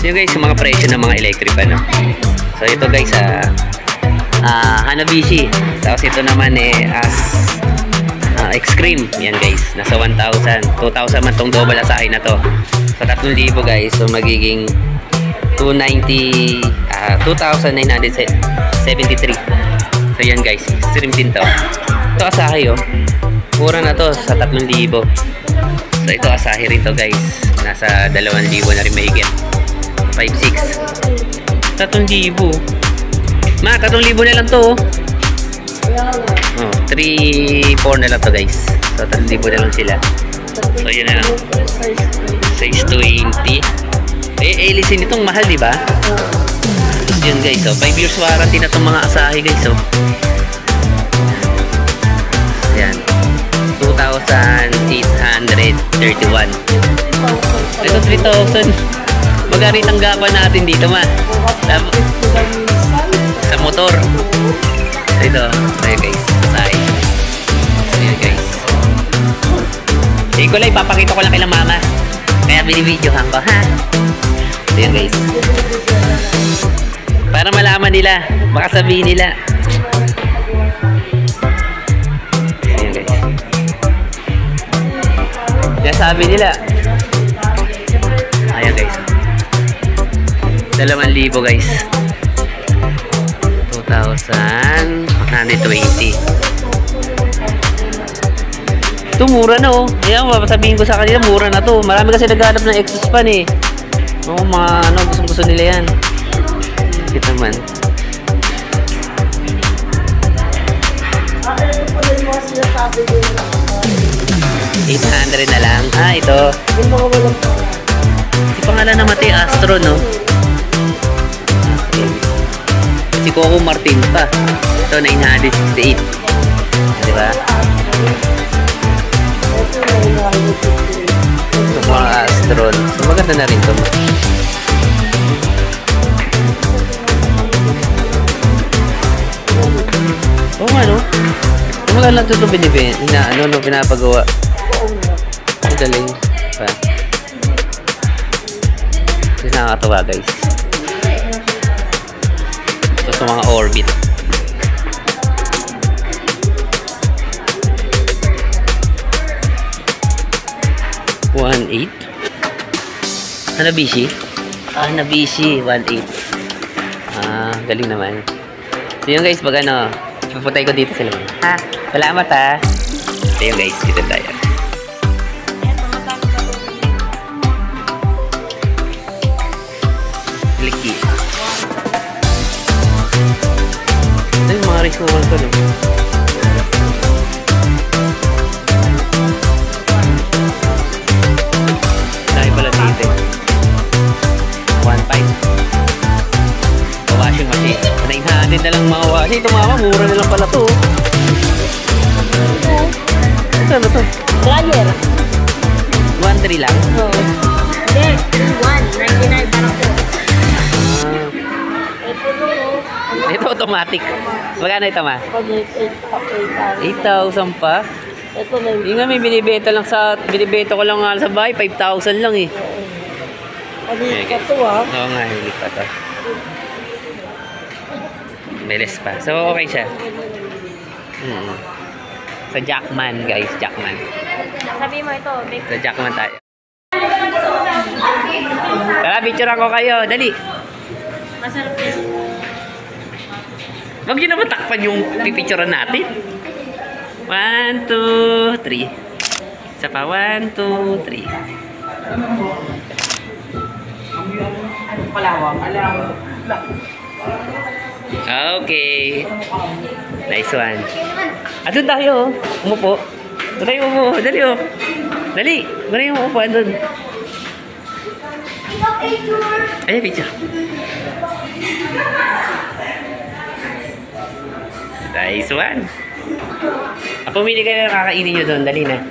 Yun guys, yung mga presyo ng mga electric ano. So ito guys, Hanabishi. Tapos ito naman Extreme. Yan guys, nasa 1,000. 2,000 man tong double asahin na to. Sa 3,000 guys, so magiging 2,973. So yan guys, Extreme din to. Ito Asahi oh. Mura na to sa 3,000. So ito Asahi rin to guys. Nasa 2,000 na rin mahigit. 5,600. 3,000. Ma, 3,000 na lang to oh. 3,400 na lang to guys. So 3,000 na lang sila. So yun na lang. Size 20. Alisin itong mahal diba? Tapos yun guys oh. 5 years warranty na itong mga Asahi guys oh. Ayan. 2,831. Ito 3,000. Magkano yung tanggapan natin dito ma? Sa motor. Ito. Ayan guys. Asahi. Ayan guys. Hindi ko lang ipapakita ko lang kailang mama. Kaya binibidyohan ko ha. Ayan guys. Para malaman nila. Baka sabihin nila. Ayan guys. Kaya sabi nila. Ayan guys. 2,000 guys. 2,120. Ito mura na oh. Ayan, sabihin ko sa kanila mura na to. Marami kasi naghanap ng exhaust fan eh. Oo, mga ano, gusto nila yan. Kita naman. 800 na lang. Ah, ito. Si pangalan na Mati Astro, no? Si Coco Martin pa. Ito, 968. Diba? Ito, mga Astro. So, maganda na rin ito. Oo nga, no? Maganda lang ito pinapagawa. Ang galing pa. Kasi nakakatawa guys. Ito sa mga orbit. $1,800. Hanabishi? Hanabishi 1,800. Galing naman. So yun guys, pag ano, puputay ko dito sila. Ha? Salamat ha. So yun guys, dito tayo. Liki. Ito yung mga ritual ko no. Dahil pala dito. 1,500. Washing machine. 900 na lang mga washing. Ito mama, mura na lang pala to. Ito ano to? Dryer. 1,300 lang? Oo. Hindi, 1,99 parang po. Ito automatic. Magkano ito ma? 8,000 pa? Ito na yun. Yung nga may binibenta ko lang nga sa bahay, 5,000 lang eh. Ano yung kato ah? Oo nga, hindi pa to. Meles pa. So okay siya. Sa Jackman guys, Jackman. Sabi mo ito, Sa Jackman tayo. Tara, picturean ko kayo. Dali. masarap yan. Huwag nyo naman takpan yung pipicturean natin. 1, 2, 3. Isa pa, 1, 2, 3. Okay. Nice one. Doon tayo. Umupo. Doon tayo umupo. Dali oh. Dali. Doon tayo umupo. Doon. Ay, picture. Nice one. Pumili kayo na kakainin nyo doon. Dali na.